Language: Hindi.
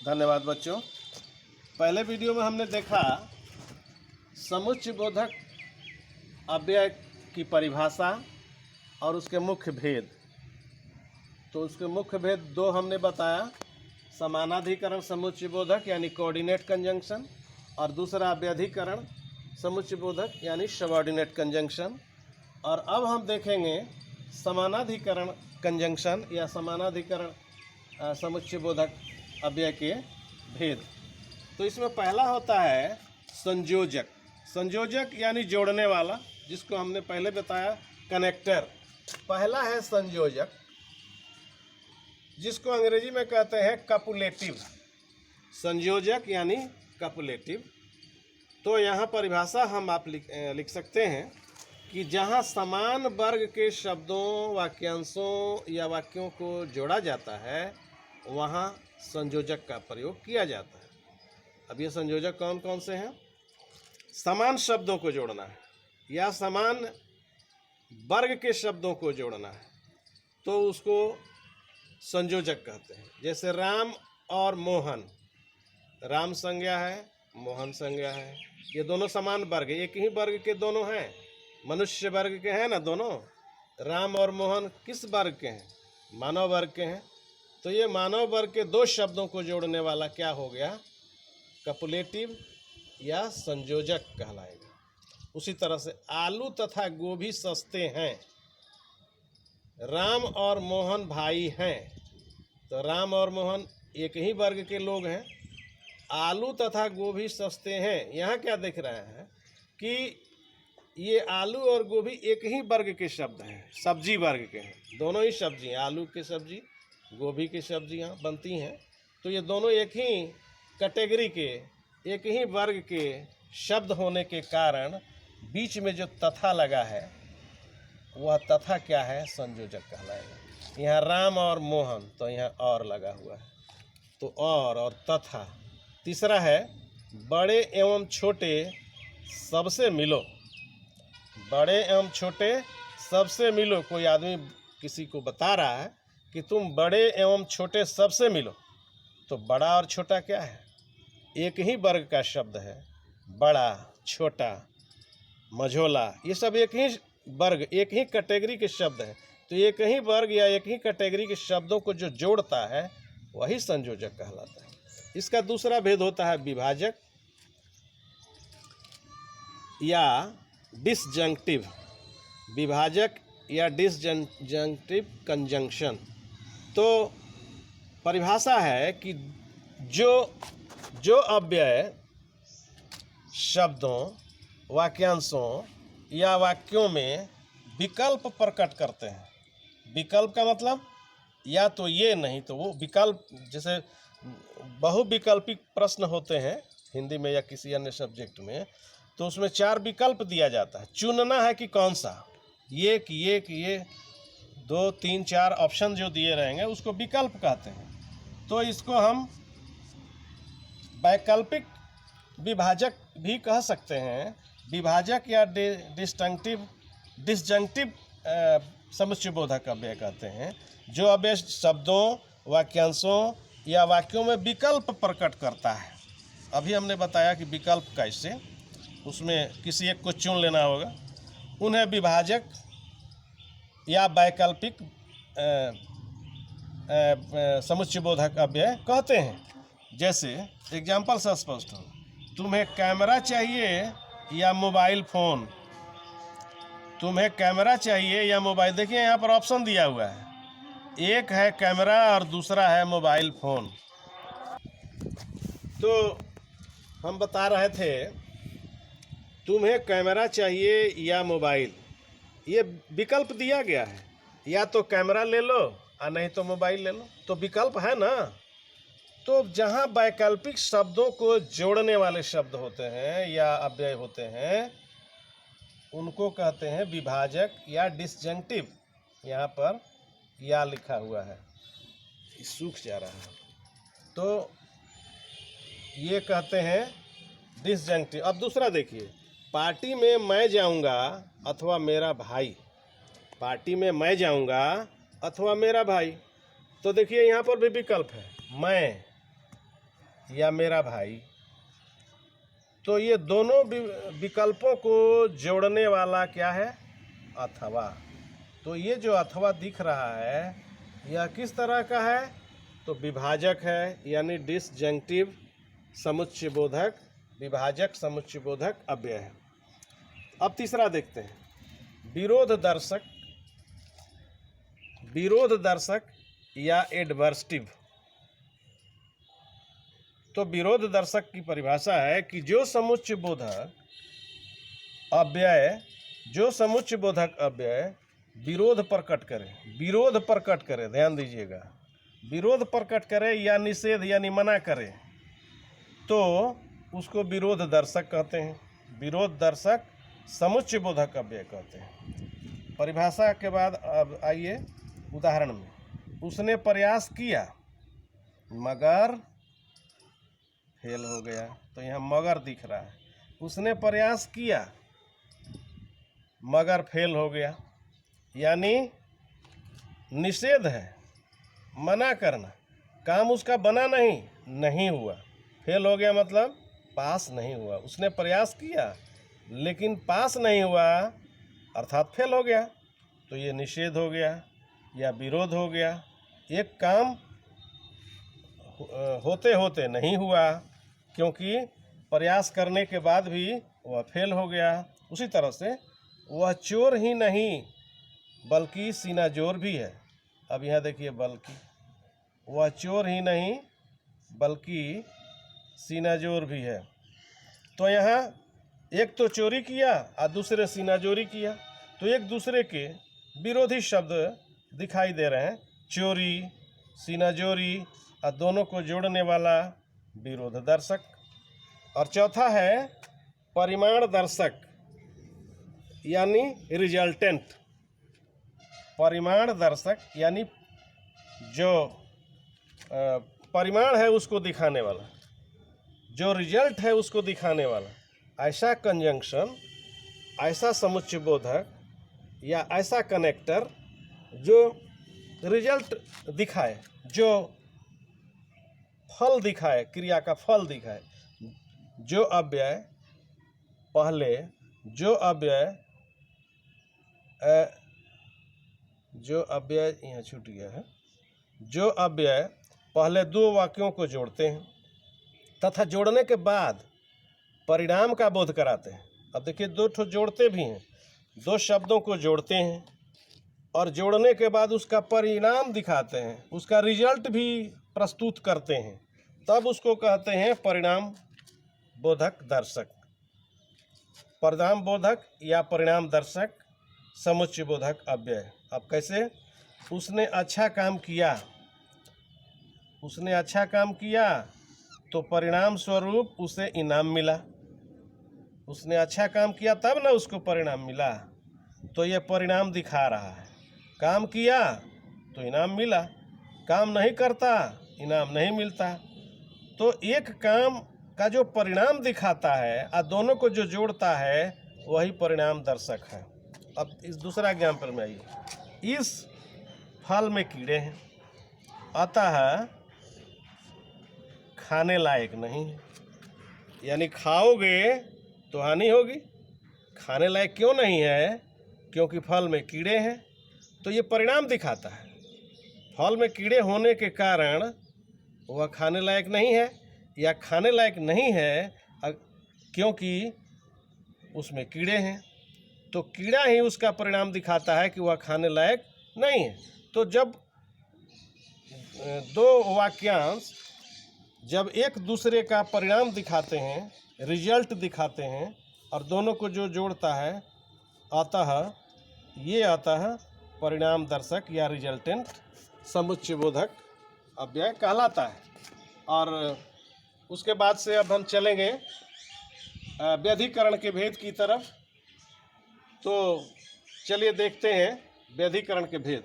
धन्यवाद बच्चों। पहले वीडियो में हमने देखा समुच्चय बोधक अव्यय की परिभाषा और उसके मुख्य भेद। तो उसके मुख्य भेद दो हमने बताया, समानाधिकरण समुच्चय बोधक यानी कोऑर्डिनेट कंजंक्शन, और दूसरा अव्यधिकरण समुच्चय बोधक यानी सबऑर्डिनेट कंजंक्शन। और अब हम देखेंगे समानाधिकरण कंजंक्शन या समानाधिकरण समुच्चय बोधक अव्यय के भेद। तो इसमें पहला होता है संयोजक। संयोजक यानी जोड़ने वाला, जिसको हमने पहले बताया कनेक्टर। पहला है संयोजक, जिसको अंग्रेजी में कहते हैं कपुलेटिव। संयोजक यानी कपुलेटिव। तो यहाँ परिभाषा हम आप लिख सकते हैं कि जहाँ समान वर्ग के शब्दों, वाक्यांशों या वाक्यों को जोड़ा जाता है वहाँ संयोजक का प्रयोग किया जाता है। अब ये संयोजक कौन कौन से हैं? समान शब्दों को जोड़ना है या समान वर्ग के शब्दों को जोड़ना है तो उसको संयोजक कहते हैं। जैसे राम और मोहन, राम संज्ञा है, मोहन संज्ञा है। ये दोनों समान वर्ग, एक ही वर्ग के दोनों हैं, मनुष्य वर्ग के हैं ना दोनों। राम और मोहन किस वर्ग के हैं? मानव वर्ग के हैं। तो ये मानव वर्ग के दो शब्दों को जोड़ने वाला क्या हो गया? कपुलेटिव या संयोजक कहलाएगा। उसी तरह से आलू तथा गोभी सस्ते हैं। राम और मोहन भाई हैं। तो राम और मोहन एक ही वर्ग के लोग हैं। आलू तथा गोभी सस्ते हैं। यहाँ क्या देख रहे हैं कि ये आलू और गोभी एक ही वर्ग के शब्द हैं, सब्जी वर्ग के हैं। दोनों ही सब्जी, आलू की सब्जी, गोभी की सब्जियाँ बनती हैं। तो ये दोनों एक ही कैटेगरी के, एक ही वर्ग के शब्द होने के कारण बीच में जो तथा लगा है वह तथा क्या है? संयोजक कहलाएगा। यहाँ राम और मोहन, तो यहाँ और लगा हुआ है तो और तथा। तीसरा है बड़े एवं छोटे सबसे मिलो। बड़े एवं छोटे सबसे मिलो। कोई आदमी किसी को बता रहा है कि तुम बड़े एवं छोटे सबसे मिलो। तो बड़ा और छोटा क्या है? एक ही वर्ग का शब्द है। बड़ा, छोटा, मझोला, ये सब एक ही वर्ग, एक ही कैटेगरी के शब्द हैं। तो एक ही वर्ग या एक ही कैटेगरी के शब्दों को जो जोड़ता है वही संयोजक कहलाता है। इसका दूसरा भेद होता है विभाजक या डिसजंक्टिव। विभाजक या डिसजंक्टिव कंजंक्शन। तो परिभाषा है कि जो अव्यय शब्दों, वाक्यांशों या वाक्यों में विकल्प प्रकट करते हैं। विकल्प का मतलब या तो ये, नहीं तो वो। विकल्प जैसे बहुविकल्पिक प्रश्न होते हैं हिंदी में या किसी अन्य सब्जेक्ट में, तो उसमें 4 विकल्प दिया जाता है। चुनना है कि कौन सा, ये कि ये कि ये, 2, 3, 4 ऑप्शन जो दिए रहेंगे उसको विकल्प कहते हैं। तो इसको हम वैकल्पिक विभाजक भी कह सकते हैं। विभाजक या डिसजंक्टिव समुच्चय बोधक अव्यय कहते हैं, जो अव्यय शब्दों, वाक्यांशों या वाक्यों में विकल्प प्रकट करता है। अभी हमने बताया कि विकल्प कैसे, उसमें किसी एक को चुन लेना होगा। उन्हें विभाजक या वैकल्पिक समुच्चय बोधक अव्यय कहते हैं। जैसे एग्जाम्पल से स्पष्ट हो, तुम्हें कैमरा चाहिए या मोबाइल फ़ोन? तुम्हें कैमरा चाहिए या मोबाइल? देखिए यहाँ पर ऑप्शन दिया हुआ है, एक है कैमरा और दूसरा है मोबाइल फ़ोन। तो हम बता रहे थे तुम्हें कैमरा चाहिए या मोबाइल, ये विकल्प दिया गया है। या तो कैमरा ले लो और नहीं तो मोबाइल ले लो, तो विकल्प है ना। तो जहाँ वैकल्पिक शब्दों को जोड़ने वाले शब्द होते हैं या अव्यय होते हैं उनको कहते हैं विभाजक या डिसजंक्टिव। यहाँ पर या लिखा हुआ है, सूख जा रहा है, तो ये कहते हैं डिसजंक्टिव। अब दूसरा देखिए, पार्टी में मैं जाऊंगा अथवा मेरा भाई। पार्टी में मैं जाऊंगा अथवा मेरा भाई, तो देखिए यहाँ पर भी विकल्प है, मैं या मेरा भाई। तो ये दोनों विकल्पों को जोड़ने वाला क्या है? अथवा। तो ये जो अथवा दिख रहा है यह किस तरह का है? तो विभाजक है, यानी डिसजंक्टिव समुच्चयबोधक, विभाजक समुच्चयबोधक अव्यय है। अब तीसरा देखते हैं, विरोध दर्शक या एडवर्सिव। तो विरोध दर्शक की परिभाषा है कि जो समुच्चयबोधक अव्यय विरोध प्रकट करे, ध्यान दीजिएगा, विरोध प्रकट करे या निषेध यानी मना करे, तो उसको विरोध दर्शक कहते हैं। विरोध दर्शक समुच्चयबोधक अव्यय कहते हैं। परिभाषा के बाद अब आइए उदाहरण में। उसने प्रयास किया मगर फेल हो गया, तो यहाँ मगर दिख रहा है। उसने प्रयास किया मगर फेल हो गया, यानी निषेध है, मना करना, काम उसका बना नहीं हुआ, फेल हो गया मतलब पास नहीं हुआ। उसने प्रयास किया लेकिन पास नहीं हुआ अर्थात फेल हो गया, तो ये निषेध हो गया या विरोध हो गया। एक काम होते होते नहीं हुआ क्योंकि प्रयास करने के बाद भी वह फेल हो गया। उसी तरह से वह चोर ही नहीं बल्कि सीनाजोर भी है। अब यहाँ देखिए, बल्कि, वह चोर ही नहीं बल्कि सीनाजोर भी है। तो यहाँ एक तो चोरी किया और दूसरे सीनाजोरी किया, तो एक दूसरे के विरोधी शब्द दिखाई दे रहे हैं, चोरी, सीनाजोरी, और दोनों को जोड़ने वाला विरोध दर्शक। और चौथा है परिमाण दर्शक यानी रिजल्टेंट। परिमाण दर्शक यानी जो परिमाण है उसको दिखाने वाला, जो रिजल्ट है उसको दिखाने वाला। ऐसा कंजंक्शन, ऐसा समुच्चयबोधक या ऐसा कनेक्टर जो रिजल्ट दिखाए, जो फल दिखाए, क्रिया का फल दिखाए। जो अव्यय यहाँ छूट गया है, जो अव्यय पहले दो वाक्यों को जोड़ते हैं तथा जोड़ने के बाद परिणाम का बोध कराते हैं। अब देखिए, दो ठो जोड़ते भी हैं, दो शब्दों को जोड़ते हैं और जोड़ने के बाद उसका परिणाम दिखाते हैं, उसका रिजल्ट भी प्रस्तुत करते हैं, तब उसको कहते हैं परिणाम बोधक दर्शक। परिणाम बोधक या परिणाम दर्शक समुच्चयबोधक अव्यय। अब कैसे? उसने अच्छा काम किया तो परिणाम स्वरूप उसे इनाम मिला। उसने अच्छा काम किया तब ना उसको परिणाम मिला, तो ये परिणाम दिखा रहा है। काम किया तो इनाम मिला, काम नहीं करता इनाम नहीं मिलता। तो एक काम का जो परिणाम दिखाता है और दोनों को जो जोड़ता है वही परिणाम दर्शक है। अब इस दूसरा एग्जाम्पल में आइए। इस फल में कीड़े हैं, अतः खाने लायक नहीं है, यानी खाओगे तो हानि होगी। खाने लायक क्यों नहीं है? क्योंकि फल में कीड़े हैं। तो ये परिणाम दिखाता है, फल में कीड़े होने के कारण वह खाने लायक नहीं है, या खाने लायक नहीं है क्योंकि उसमें कीड़े हैं। तो कीड़ा ही उसका परिणाम दिखाता है कि वह खाने लायक नहीं है। तो जब दो वाक्यांश जब एक दूसरे का परिणाम दिखाते हैं, रिजल्ट दिखाते हैं, और दोनों को जो जोड़ता है, अतः परिणाम दर्शक या रिजल्टेंट समुच्चयबोधक अव्यय कहलाता है। और उसके बाद से अब हम चलेंगे व्यधिकरण के भेद की तरफ। तो चलिए देखते हैं व्यधिकरण के भेद।